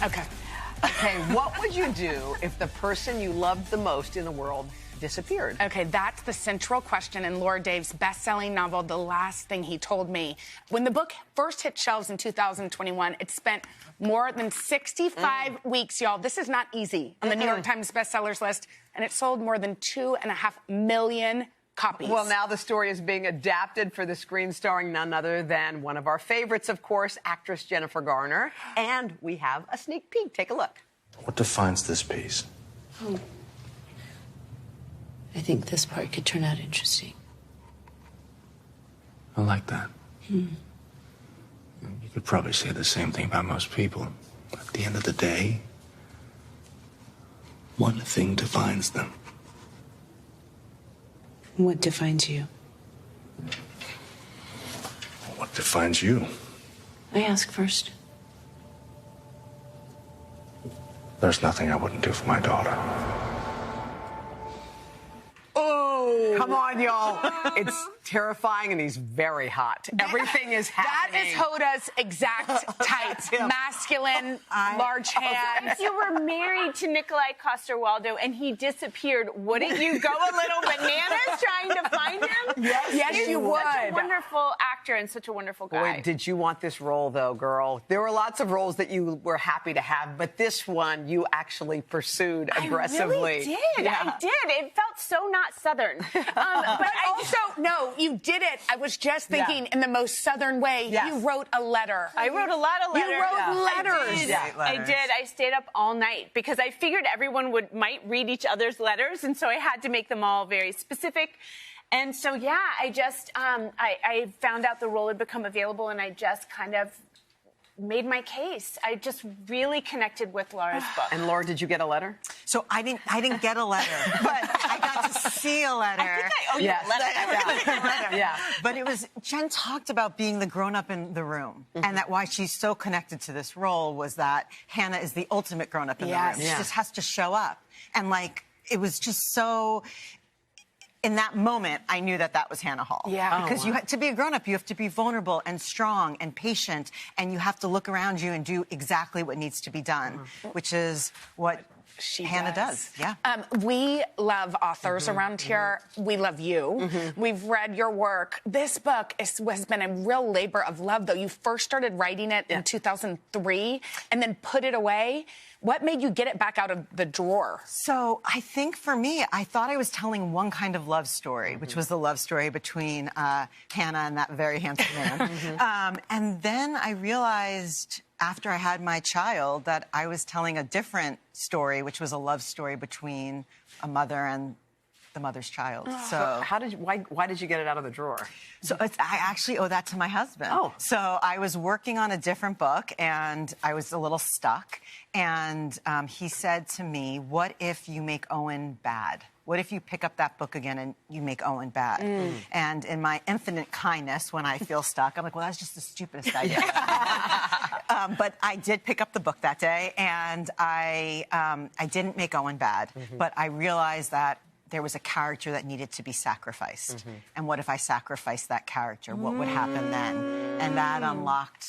Okay. Okay, what would you do if the person you loved the most in the world disappeared? Okay, that's the central question in Laura Dave's best-selling novel, The Last Thing He Told Me. When the book first hit shelves in 2021, it spent more than 65 weeks, y'all. This is not easy on the New York Times bestsellers list, and it sold more than 2.5 million copies. Well, now the story is being adapted for the screen, starring none other than one of our favorites, of course, actress Jennifer Garner. And we have a sneak peek. Take a look. What defines this piece? Oh. I think this part could turn out interesting. I like that. You could probably say the same thing about most people. At the end of the day, one thing defines them. What defines you? What defines you? I ask first. There's nothing I wouldn't do for my daughter. Oh, come on, y'all. It's terrifying, and he's very hot. Everything is happening. That is Hoda's exact type. Masculine, large hands. If you were married to Nikolai Coster-Waldau and he disappeared, wouldn't you go a little bananas trying to find him? Yes, you would. Such a wonderful actor and such a wonderful guy. Boy, did you want this role, though, girl? There were lots of roles that you were happy to have, but this one you actually pursued aggressively. I really did. Yeah. I did. It felt so not Southern. But also, no, you did it. I was just thinking in the most Southern way. Yes. You wrote a letter. I wrote a lot of letters. You wrote letters. I did. I stayed up all night because I figured everyone might read each other's letters, and so I had to make them all very specific. And so, yeah, I just, I found out the role had become available, and I just kind of made my case. I just really connected with Laura's book. And Laura, did you get a letter? So I didn't get a letter, but I got to see a letter. I think I owe you a letter. Yeah. But it was, Jen talked about being the grown-up in the room, and that why she's so connected to this role was that Hannah is the ultimate grown-up in the room. She just has to show up. And, like, it was just so... In that moment, I knew that was Hannah Hall. Yeah. Because to be a grown-up, you have to be vulnerable and strong and patient, and you have to look around you and do exactly what needs to be done, which is what Hannah does. Yeah. We love authors around here. We love you. We've read your work. This book has been a real labor of love, though. You first started writing it in 2003 and then put it away. What made you get it back out of the drawer? So I think for me, I thought I was telling one kind of love story, which was the love story between Hannah and that very handsome man. And then I realized after I had my child that I was telling a different story, which was a love story between a mother and the mother's child. So why did you get it out of the drawer? So I actually owe that to my husband. Oh. So I was working on a different book, and I was a little stuck. And he said to me, what if you make Owen bad? What if you pick up that book again and you make Owen bad? And in my infinite kindness, when I feel stuck, I'm like, well, that's just the stupidest idea. But I did pick up the book that day, and I didn't make Owen bad. But I realized that there was a character that needed to be sacrificed. And what if I sacrificed that character? What would happen then? And that unlocked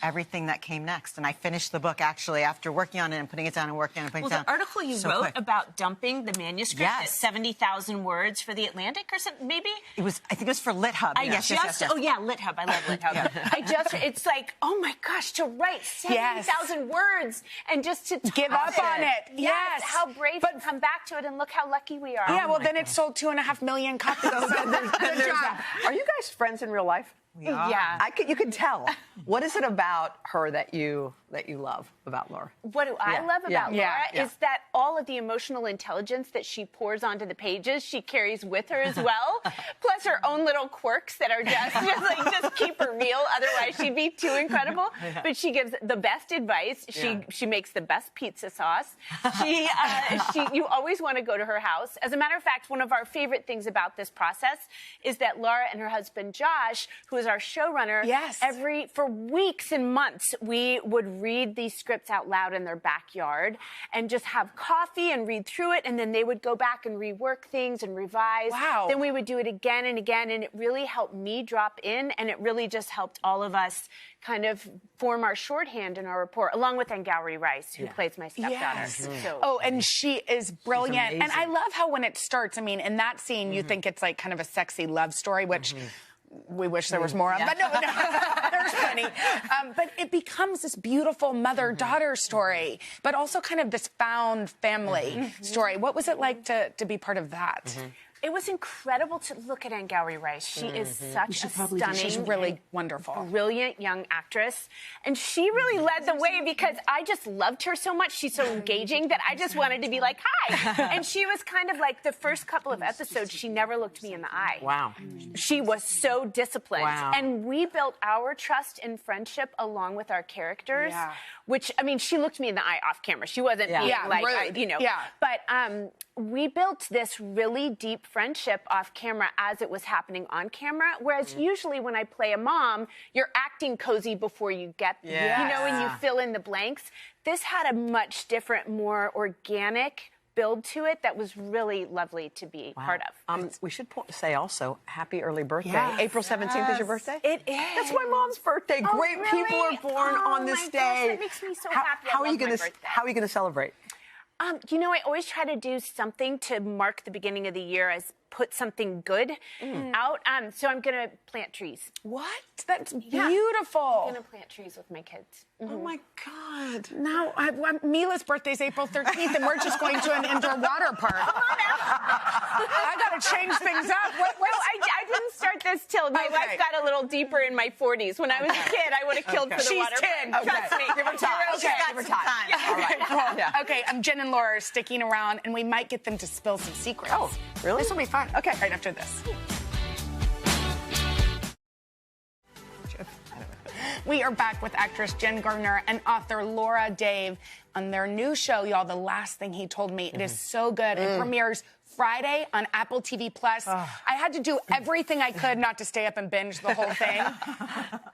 everything that came next. And I finished the book, actually, after working on it and putting it down and working on it and putting it down. The article you wrote about dumping the manuscript at 70,000 words for The Atlantic or something, maybe? It was, I think it was for LitHub. Yes. Oh, yeah, LitHub. I love LitHub. It's like, oh, my gosh, to write 70,000 words and just to give up on it. Yes. How brave to come back to it, and look how lucky we are. Yeah, well, then it sold 2.5 million copies. So good job. Are you guys friends in real life? We are. Yeah. You could tell. What is it about her that you love about Laura? What do I love about Laura is that all of the emotional intelligence that she pours onto the pages, she carries with her as well. Plus her own little quirks that are just keep her real. Otherwise, she'd be too incredible. But she gives the best advice. She makes the best pizza sauce. You always want to go to her house. As a matter of fact, one of our favorite things about this process is that Laura and her husband Josh, who is was our showrunner, yes, for weeks and months, we would read these scripts out loud in their backyard and just have coffee and read through it, and then they would go back and rework things and revise. Wow. Then we would do it again and again, and it really helped me drop in, and it really just helped all of us kind of form our shorthand in our report, along with Angauri Rice, who plays my stepdaughter. Yes. So, oh, and she is brilliant. And I love how when it starts, I mean, in that scene, you think it's like kind of a sexy love story, which we wish there was more of, but no, there's plenty. But it becomes this beautiful mother-daughter story, but also kind of this found family story. What was it like to be part of that? It was incredible to look at Angauri Rice. She is such a stunning, she's really wonderful, brilliant young actress. And she really led the way because I just loved her so much. She's so engaging that I just wanted to be like, hi. And she was kind of like the first couple of episodes, she never looked me in the eye. Wow. She was so disciplined. Wow. And we built our trust and friendship along with our characters, which, I mean, she looked me in the eye off camera. She wasn't being like, rude. you know. Yeah. But we built this really deep friendship off camera as it was happening on camera. Whereas usually when I play a mom, you're acting cozy before you get, you know, and you fill in the blanks. This had a much different, more organic build to it that was really lovely to be part of. We should say also, happy early birthday. Yes. April 17th is your birthday? It is. That's my mom's birthday. Oh, Great really? people are born on this my day. gosh, that makes me so happy. How are you going to celebrate? You know, I always try to do something to mark the beginning of the year as put something good out. So I'm going to plant trees. What? That's beautiful. I'm going to plant trees with my kids. Oh, my God. Now, Mila's birthday's April 13th, and we're just going to an indoor water park. I got to change things up. I didn't start this till my life got a little deeper in my 40s. When I was a kid, I would have killed for the water park. Trust me. Give her time. Okay. Give her time. All right. Cool. Yeah. Okay, Jen and Laura are sticking around, and we might get them to spill some secrets. Oh, really? This will be fun. Okay, right after this. We are back with actress Jen Garner and author Laura Dave on their new show, y'all, The Last Thing He Told Me. It is so good. It premieres Friday on Apple TV+. I had to do everything I could not to stay up and binge the whole thing.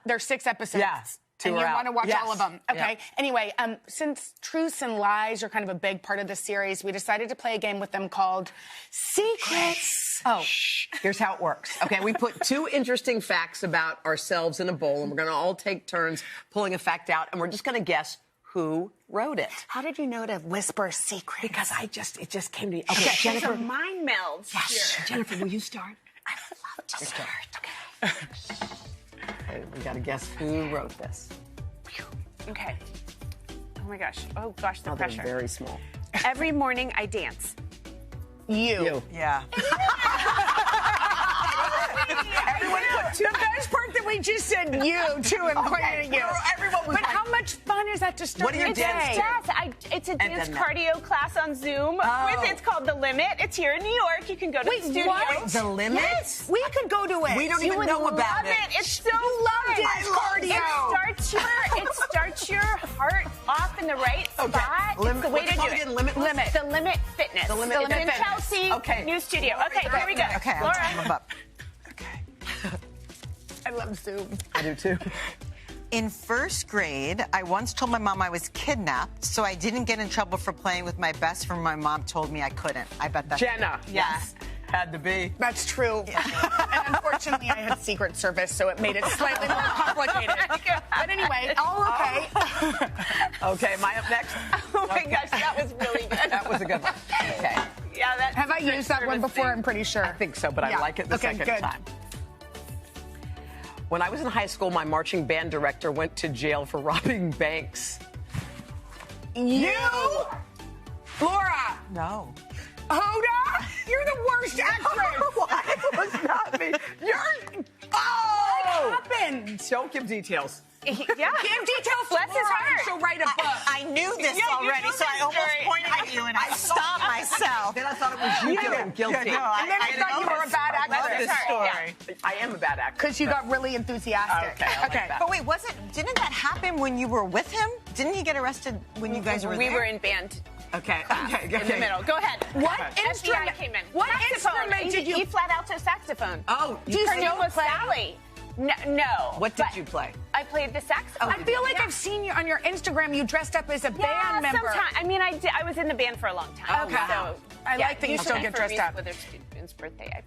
There's 6 episodes. Yes. And you want to watch all of them. Okay. Yeah. Anyway, since truths and lies are kind of a big part of the series, we decided to play a game with them called Secrets. Oh, here's how it works. Okay, we put 2 interesting facts about ourselves in a bowl, and we're going to all take turns pulling a fact out, and we're just going to guess who wrote it. How did you know to whisper secrets? Because it just came to me. Okay, Jennifer. There's a mind meld here. Jennifer, will you start? I would love to start. Okay, we got to guess who wrote this. Okay. Oh my gosh. Oh gosh, the They're pressure. very small. Every morning I dance. You. Yeah. Everyone put 2. The best part that we just said you, too, and pointed at you. Everyone was But how much fun is that to start What do you your dance day? to? It's a And dance then cardio class on Zoom. It's called The Limit. It's here in New York. You can go to the studio. what? The Limit? Yes. We could go to it. We don't You even would know about love it. It's so love fun. dance cardio. It starts your heart off in the right spot. It's the way to do it. Limit. The Limit Fitness. The Limit It's in Fitness. Chelsea. Okay. New studio. Okay, here we go. Okay, Laura. I'm up. I love Zoom. I do too. In first grade, I once told my mom I was kidnapped, so I didn't get in trouble for playing with my best friend. My mom told me I couldn't. I bet that's Jenna. Yes. Had to be. That's true. And unfortunately, I had Secret Service, so it made it slightly more complicated. But anyway, all okay. Okay, am I up next? Oh my gosh, that was really good. That was a good one. Okay. Yeah, that. Have I used that one before? I'm pretty sure. I think so, but I like it the second good. time. When I was in high school, my marching band director went to jail for robbing banks. You? Laura? No. Hoda? You're the worst actress. Why? It was not me. You're. Oh! What happened? Don't give details. Yeah. Give details. Bless his Laura, heart. She'll write a book. I knew this Yeah, you already, know so I this almost story. pointed at you and I stopped myself. Then I thought it was you feeling guilty. No, And then I thought you were a bad I love actress. this story. I am a bad actor. Because you got really enthusiastic. Okay, I like that. But wait, didn't that happen when you were with him? Didn't he get arrested when you guys were We there? were in band Okay. in the middle. Go ahead. What FBI instrument came in. What Saxophone. instrument did you? E flat alto saxophone. Oh, Do you Her still name was play? Sally. No. What did you play? I played the saxophone. I feel like I've seen you on your Instagram. You dressed up as a band member. Sometime. I mean, I was in the band for a long time. Okay. So, I like that you still get dressed up. Witherspoon's birthday.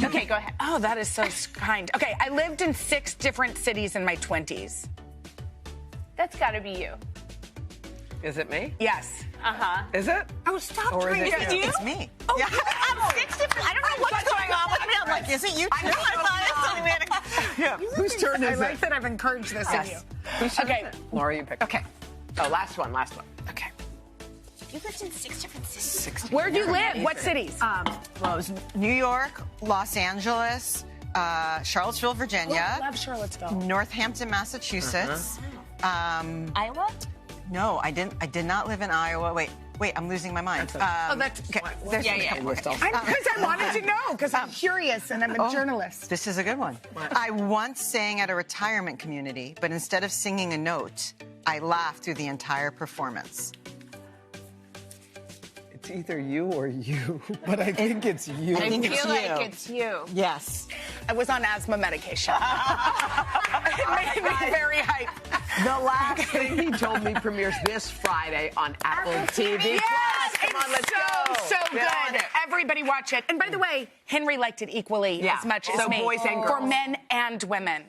Okay, go ahead. Oh, that is so kind. Okay, I lived in 6 different cities in my 20s. That's got to be you. Is it me? Yes. Is it? Oh, stop Or is trying it to you? It's me. Oh, Yeah. wow. 6 different. I don't know what's going on with me. I'm like, Is it you too? Yeah. Whose turn I is like it? that I've encouraged this in you. Whose turn Okay. is it? Laura, you pick. Okay. Oh, last one. Okay. You lived in 6 different cities. Where do you live? What cities? Well, it was New York, Los Angeles, Charlottesville, Virginia, Love Charlottesville. Northampton, Massachusetts. Iowa? No, I didn't. I did not live in Iowa. Wait, I'm losing my mind. Oh, that's okay. There's because I wanted to know because I'm curious and I'm a journalist. This is a good one. I once sang at a retirement community, but instead of singing a note, I laughed through the entire performance. It's either you or you, but I think it's you. I think feel it's like you. it's you. Yes. I was on asthma medication. It made me very hyped. The last thing he told me premieres this Friday on Apple TV+. Yes, Come on, let's go. so Get on good. it. Everybody watch it. And by the way, Henry liked it equally as much as So me. boys and For girls. men and women.